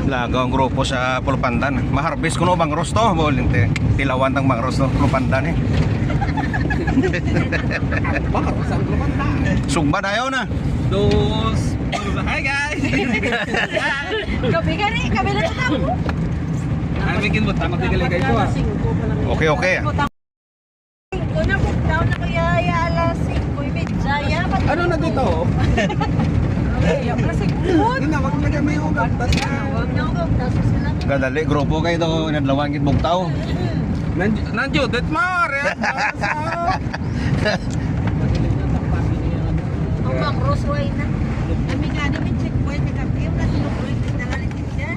Lagaw ang grupo sa Pulupandan. Maharbis ko no bang rosto, bolinte. Tilawan tang bang rosto Pulupandan eh. Sumba dayo na. Dos. Hi guys. Gabi ka rin, kami na ito. Ay, bikin mo tama tigil kayo ah. Okay, okay. Una po daw na kaya alas 5:30. Ano na dito? Ay, alas 5:00. Ina, wag na kami yung gagtas na. Huwag na ako, tapos sila. Gadali grupo kayo do inadlawan gid bugtaw. Nandiyo, det mare. Ang bang Roseway na. Kami nga namin checkpoint na kami. Yung nasa lukuloy, nalalitin siya.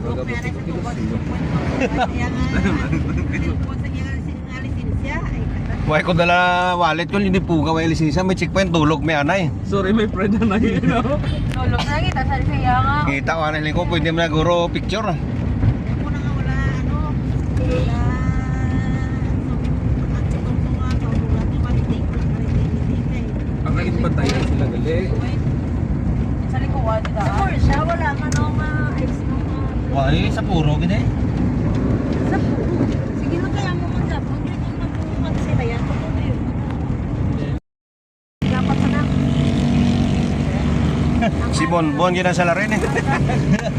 Kung meron sa tubod, checkpoint mo. Kaya nga, telepon sa nalitin siya. Ay, kata. Way ko dala wallet ko hindi puga way lisensya may checkpoint tulog may anay. Sorry, may friend na yun, no? Tulog na kita, sabi kaya nga. Kita ko anay ko pwede mo na guro picture. Yung muna nga wala, ano, wala. Pakain ba tayo sila gali? Sa likuan nila. Sa Porsche, wala man nung ice nung Way sa puro gid eh. sa sige lang kaya mo man dapat. Hindi ko nabuhat sila yan. Totoo yun. Dapat na. Si Bonbon gid sa larin eh.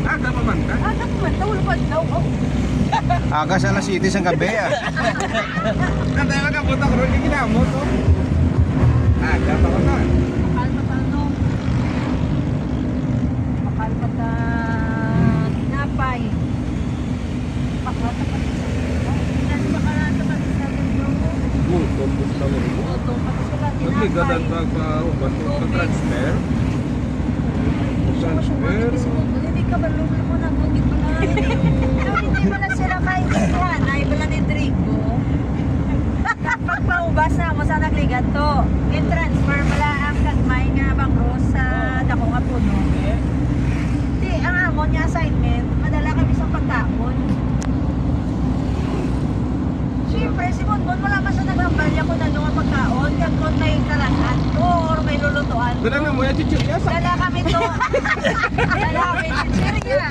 Aga pa man ka? Dapat man, tawal pa daw. Aga sa alas 7 sa gabi ah. Kantay magkapunta ko rin ginamo to. Aga pa ko na. Makalma pa ano. Makalma ka tinapay. Paklata pa rin sa sila. Hindi makalata pa rin sa sila. Tumbos lang mo. Ito pa sila Nagligadan tinapay. pag transfer. Transfer. Hindi ka ba lumo na bukit mo na. Hindi mo na sila maintindihan. Ay wala ni Drigo. Pagpaubas na mo sa nagligat to. In-transfer pala ang kagmay nga bangros sa dako nga puno. Di, ang amon niya assignment, madala kami sa pagkaon. Siyempre, si Bonbon, wala man sa naghambalya kung ano ang pagkaon. Kung may kalangan to or may lulutuan. Dala na mo yan, chichirya sa... Dala kami to. Dala kami chichirya.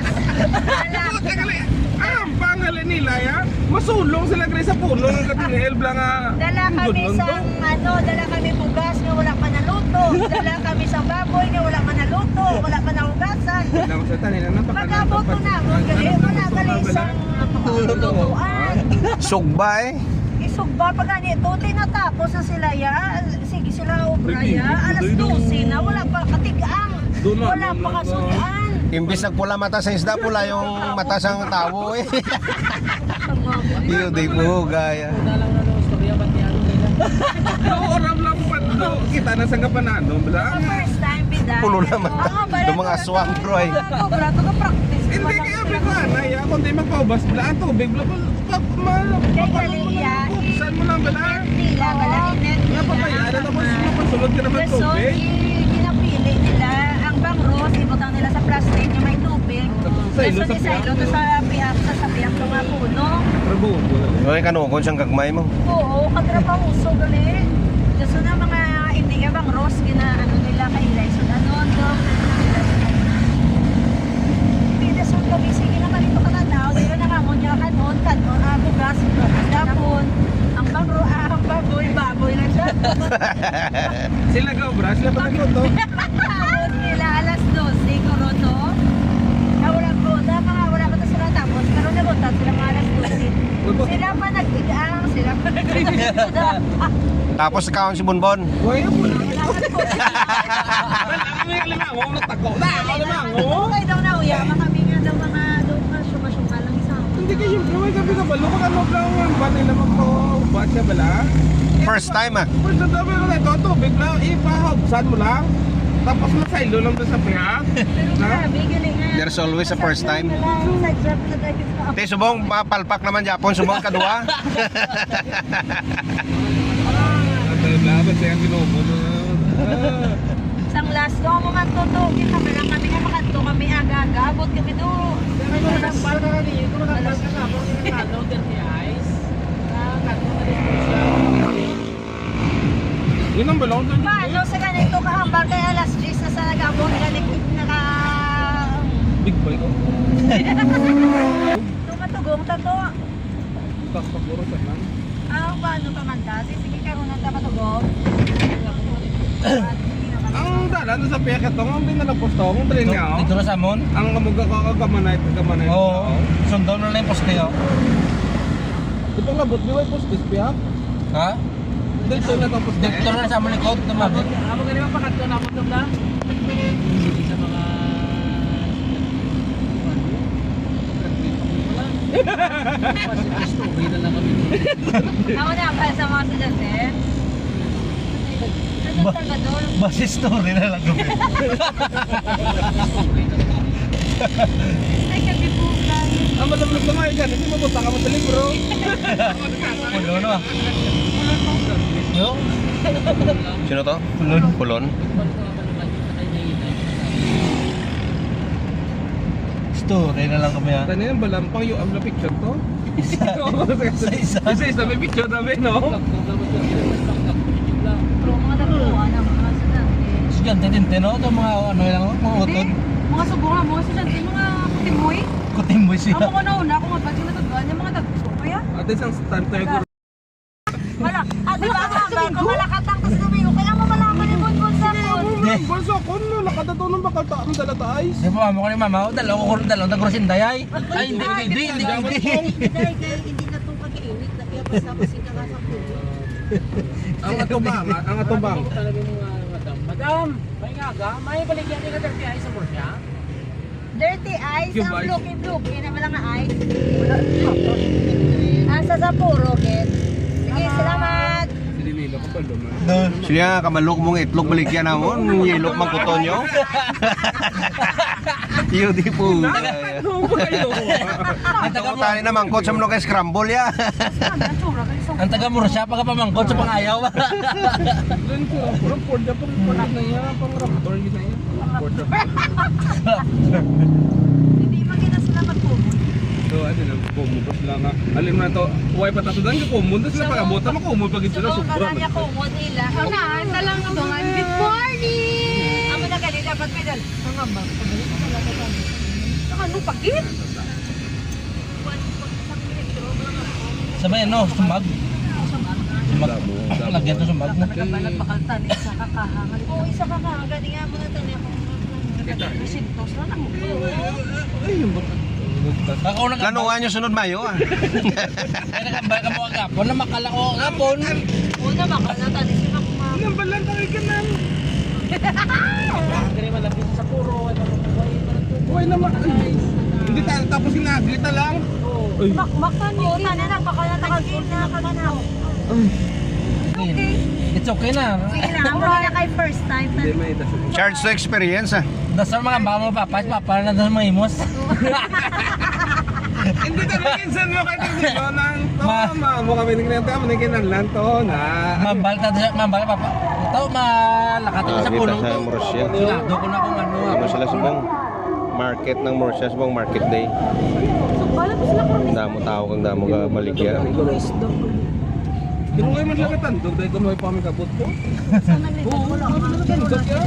Dala kami. Ang pangalan nila ya, masulong sila gray sa puno ng katinihil blang Dala kami sa ano, dala kami bugas nga wala pa naluto. Dala kami sa baboy nga wala pa naluto, wala pa nahugasan. Lang sa tanin na Magabot ko na mo, gali wala gali isang lutuan. Sugba eh. Isugba pa gani ito, tinatapos na sila ya. Sige sila obra ya. Alas 12 na, wala pa katigang. Wala pa kasulian. Imbis nagpula mata sa isda pula yung mata sa tao eh. Iyo di po gaya. Oram lang pa to. Kita na sa kapanano, bala. First time biday. Pulo na mata. Yung mga swang bro eh. Obra to ka practice. Hindi kaya bigla ya, kung di magpaubas bala ang tubig bala. Kay gali iya. Saan mo lang bala? Nila wala inet. Napapayaan na tapos mapasulod ka naman So, tubig. ginapili nila ang bangros, ibutang nila sa plastic yung may tubig. Sailo So, sa sailo to sa piyak, sa piyak ng mga puno. Trabuho. Yung kanukon siyang gagmay mo. Oo, katrapahuso gali. So, na mga India bangros, ano nila kailay. So, ano, so, kami, sige naman ito katanaw. Dito na nga mo niya kanon, bugas, dapon. Ang bangro, ang baboy lang siya. Sila ka obra, sila pa nagluto. Tapos nila alas 12 siguro to. Wala po, wala pa to sila tapos. Pero nabutan sila mga alas 12. Sila pa nagtigang, sila pa nagtigang. Tapos kaon si Bonbon. Why mo na? Kami lang ako natako. Okay daw na uya, kami nga daw mga syuma-syuma lang isa. Hindi ka siyempre may gabi ka balo. Baka ano lang yung batay na magpabat siya bala. First time ah. First time na ito, tubig lang. Ipahagsan mo lang. Tapos masailo lang doon sa piyak. Pero grabe, galing nga. There's always a first time. Side trap na tayo sa Te subong mapalpak naman Japon subong kadua. Laban siya ang ginubo na. Sang last to, mga toto, kita pa lang kami nga makanto kami aga-aga, abot kami do. Pero kung nagpal ka kami, kung nagpal ka nga, kung nagpal ka ice, kanto na rin siya. Yun ang balong doon. Paano sa ganito kahambal Tumatugong tato. Pagpapuro sa man. Paano pa man kasi? Sige, karoon na tamatugong. Ang dalan sa piyaka to, ang binalagposto, ang train nga. Dito na sa Amon? Ang kamuga kamanay. Oo. Sundon na lang yung poste oh. Ito labot, di ba yung postis piyak? Ha? Dito na ito postis. Dito na sa Amon likod. Tumabot. Amo ganyan pa pakatlo na mo na. Hindi sa mga Ako na pa sa mga estudyante. Ano tagadol? Basi story na lang kami. Ay, kabibukan. Ang malamig na mga yan, hindi mabuta ka mo sa libro. Pulo no ah. Yo. Sino to? Pulon. Pulon? Story na lang kami ah. Tani yung balampang yung ang picture to. Isa. Isa may picture na no? Pero mga taguan ang mga estudyante. Estudyante din no? Ito mga ano lang mga utod. Mga subukan, mga estudyante, mga timoy. Kutimboy siya. Ako ko nauna, ako nga pati natagpuan yung mga taguan. Kaya, Ate isang starter ko. wala. Di ba ang kung malakatang tas lumigo, kailangan mo malaman yung bunbun sa kon. Balso ko no, lakad to nung bakal taang dala ta ice. Di ba mo ko ni mama? Dalawang tagrosin dayay. Ay hindi. Hindi na itong kakainit na kaya pasama sila nga sa pulo. Ang atubang. Talaga yung madam, may nga ga, may baligyan din ka 30 ay sa Borsia. Dirty eyes, Cube ang eyes. bluky-bluky na walang eyes. Asa sa puro, Ken. Sige, salamat. Sinililo ko pa luman. Siya kamalok mong itlog baligyan namon, yelok mang kutonyo. Iyo di po. Ano ba kayo? Ang taga Ito tali na mangkot sa mga scramble ya. Ang taga Murcia pag pamangkot sa pangayaw. Doon ko puro Ford na pang na yan, pang raptor gina yan. Ford na. Hindi magina sila magpumo. So ano lang, kumuntos lang nga. Alim na to, huwag pa tato doon, kumuntos sila pag abot, makumul pag ito na So, sobra. karanya ko mo nila. Na, talang abangan. Good morning! Amo na gali, dapat may dal. Ang amba, pagalit na talaga kami. Ano, pagit? Sabay ano, sumag. Sumag. Lagyan to sumag na. Nagbalag bakal tani sa kakahangal. Oo, isa kakahangal. Nga mo na tani ako. Sintos na lang. Ay, yung bata. Ako nang Lanuan nyo sunod mayo ah. Ay nakambal ka mo agapon na makala ko agapon. Una, bakal na tani sila kumama. Nang balang tayo ka na. Hindi malapit sa puro, ano Huwag naman. Hindi tayo tapos sinagita lang. Ay. Makmaktan niyo. Oo, tani na. Bakal na takagin na kaganaw. Okay. It's okay na. Sige lang. Amo na kay first time. Hindi may daso. Charge to experience ah. Dasal mga baka mo papas, papa na doon mga imos. Hindi ka nakinsan mo kayo dito nang tama mo kami nagkita mo nagkinanlan to na. Mambal papa. Ito malakat ko sa puno to. Murcia. Sinado ko na kung ano. Ano sila subong market ng Murcia, subong market day. Damo tao kang damo ka baligyan. Pero ngayon man lang katandog dahil kung may pamikabot ko. Oo, katandog yan.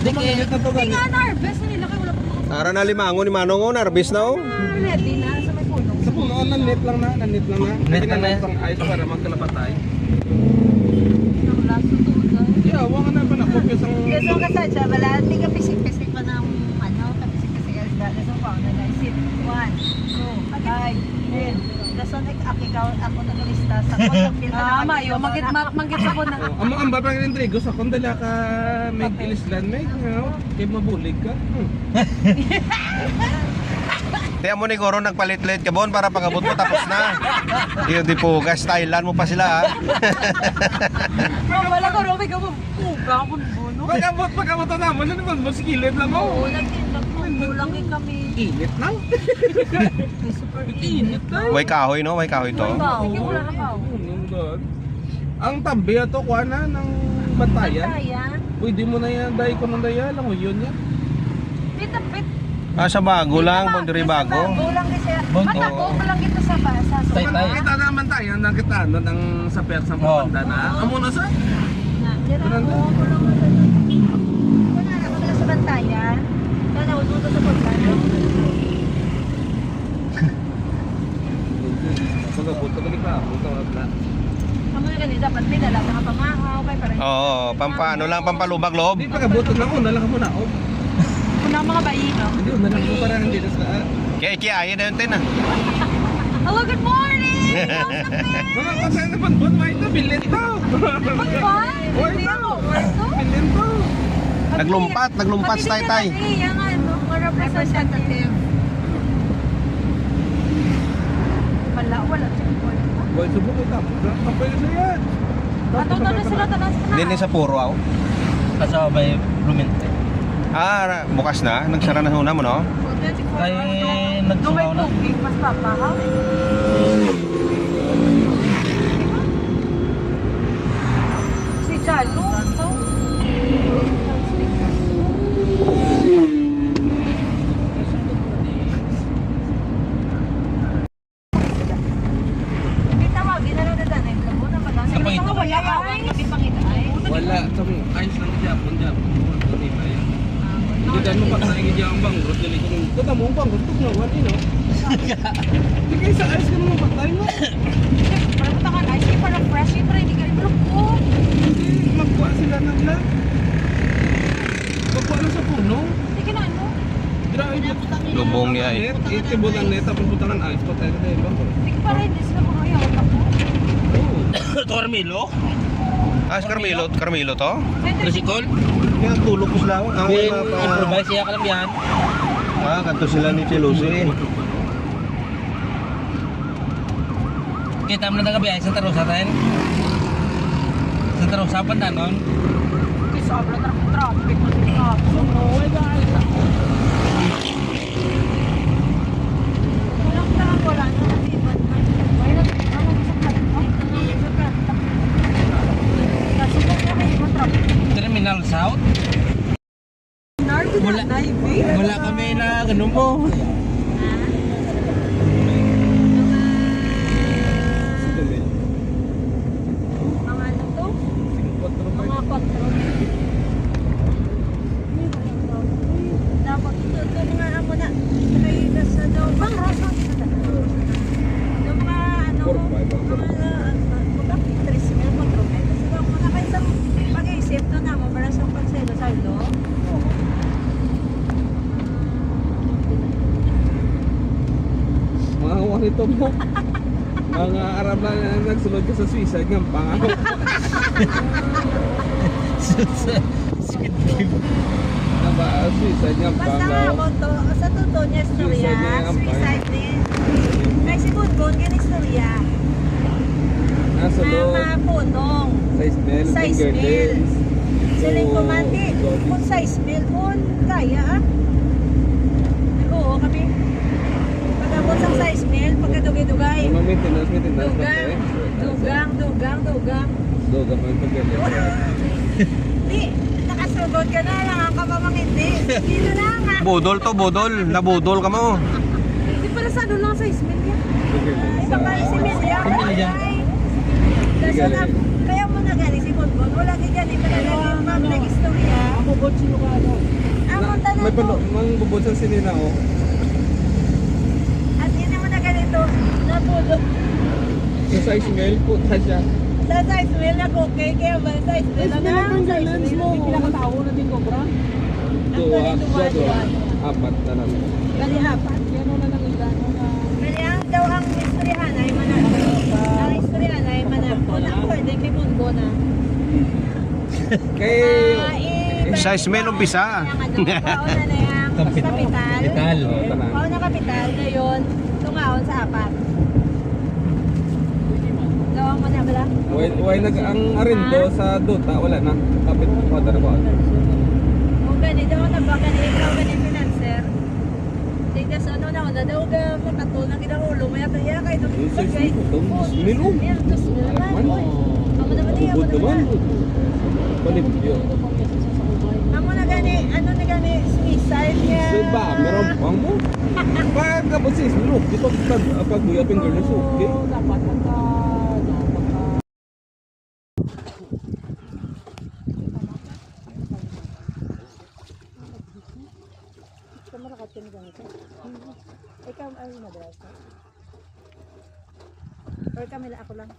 Di kaya Ito to Hindi ganit. nga na-harvest. Nila kayo wala pa. Ara na limango ni Manong oh, narbis na oh. Ready na sa may puno. Sa puno, nanit lang na. Net lang na yan. Pang ayos para magkalapatay. Wala sa tuod. Yeah, wala ka na pa na-focus ang... Kasi ang kasadya, wala. Hindi ka pisik-pisik pa ng ano. Kapisik-pisik. Kasi ang pao na sit. 1, 2, 5, 10. Kasi ako nagalista sa kontakil. Mayo. Manggit ako na. Ang babang Rodrigo sa kondala ka may ilislan may kay mabulig ka. Tiyan mo ni Goro nagpalit-lit ka bon para pagabot mo tapos na. Iyo di po, stylean mo pa sila ah. Wala ko, Romy, ka mo. Puga ko bono. Pagabot na naman, ano naman mo sikilid lang Oo, mo. nagtindag mo. Kulang kami. Init lang. Super Init lang. Way kahoy no, way kahoy to. Sige, wala na pa. Ang tabi ato kuha na ng bantayan. Bantayan. Pwede mo na yan, dahil ko ng daya lang, yun yan. Pitapit. Ah, sa bago lang, bondiri bago. Bago lang kasi. Bago. Matako ko lang ito sa basa. So, Tay, tay. Kita na bantayan, nakita na ng sa persang Oo. pabanda na. Amo na sa? Wala na sa bantayan. Wala na, huwag mo ito sa pagkano. pampaano lang, pampalubag loob. Hindi pa kabutog lang, una lang ka muna. Oh. Una mga baino. Hindi, una lang mo para hindi na sa... Kaya ikiaya na yun tin ah. Hello, good morning! Mga kasaya na panbon, may ito, bilhin to. Oy, ito. Bilhin to. Naglumpat si Taytay. Yung ano, representative. Wala. Boy, subok ito. Kapay na yan. Ato na sila tanas na. Hindi sa puro ako. Kasabay Blumentritt. Ah, bukas na. Nagsara na huna mo, no? Kaya nagsumaw na. Mas papahaw. Si Jalo. Wala, kami ayos lang Japon. Hindi dahil mo pagkain ang bangrot, dali ko nung, ito mo ang bangrot, ito na, wali no? Hindi kayo sa ayos ka naman pagkain mo. Para matakan ice cream para fresh pero hindi ka rin ko. Hindi, magkuha sila ng lang. Magkuha lang sa puno. Hindi ka na ano. Drive. Lubong niya eh. Itibot ang net, tapos butangan ayos, patay ka dahil bangrot. Hindi ka pa rin sila mga yawag ako. Oo. Carmelo? Ah, si Carmelo to? Tricycle? Kaya tulog ko sila. Improvise siya ka lang yan. Ah, kanto sila ni Chelusi. Kita mo na nagabiyahe sa Tarusa rin. Sa Tarusa, Pandanon. Kasi sobra traffic mo din ka. Wala na natin. Wala na. Terminal South? Wala kami na ganun po. Mga ano to? Mga control. Dapat ito mga amo na. May nasa daw. Bang rosa. Yung mga ano. Mga actress na control. Kasi daw mga kaisang pag-iisip to na mo para sa pagselo sa ilo. Mga nito mo. Mga Arab na nagsunod ka sa suicide ng pangako. Squid Game. Naba, suicide ng Basta pangako. ako to, sa totoo niya istorya, suicide din. Kasi bunbun, yan istorya. Nasa loob. Mga punong. Size mil. Size finger mil. nails. Siling Oo, kumandi, doggy. kung size mil, kung kaya ah. Oo kami. Pagkabot sa size mil, pagkadugay-dugay. Mga maintenance lang Dugang, tayo. dugang. Dugang mo yung pagkakita. Di, nakasugod ka na lang ang kapamangindi. Dito lang ha. Budol to, budol. Nabudol ka mo. Di pala sa ano lang size mil yan. Ay, baka si Milya. Milya. Kaya mo na gani si Bonbon. Wala ka gani pa na lagi nag-istorya. Ako bot sino ka ano? Amon tanong May mo. mang bubod sa sinina oh. At yun mo na ganito. Napudo. Yung size mil, puta siya. Sa size mil na okay. Kaya ba size mil na size mil. May pinakatawo na din Cobra. Dua. Apat na lang. Bali apat. Yan na lang ilano na. Bali ang daw ang istoryahan ay manap. Ang istoryahan ay manap. Una ko pwede kay Bonbon na. Kay... Size mil umpisa. Pauna na yung kapital. Kapital. Pauna kapital. Ngayon, tungaon sa apat. Gawang mo na bala? Why ang arindo sa Dota, wala na. Kapit mo na ba? Kung ganito ako nabagan ikaw ganito financer. Tingnan sa ano na ako na daw ka makatul na kinaulo. Maya kaya kayo nung bagay. Milong. Tos naman. Amo naman niya. Bubod naman. Palibyo. Amo na gani. Ano na gani? Suicide niya. Diba, meron pang mo. Pagkabot sis, look, dito pag-buya finger na suki. Dapat pagka Ikaw ay madrasa. Or kami ako lang.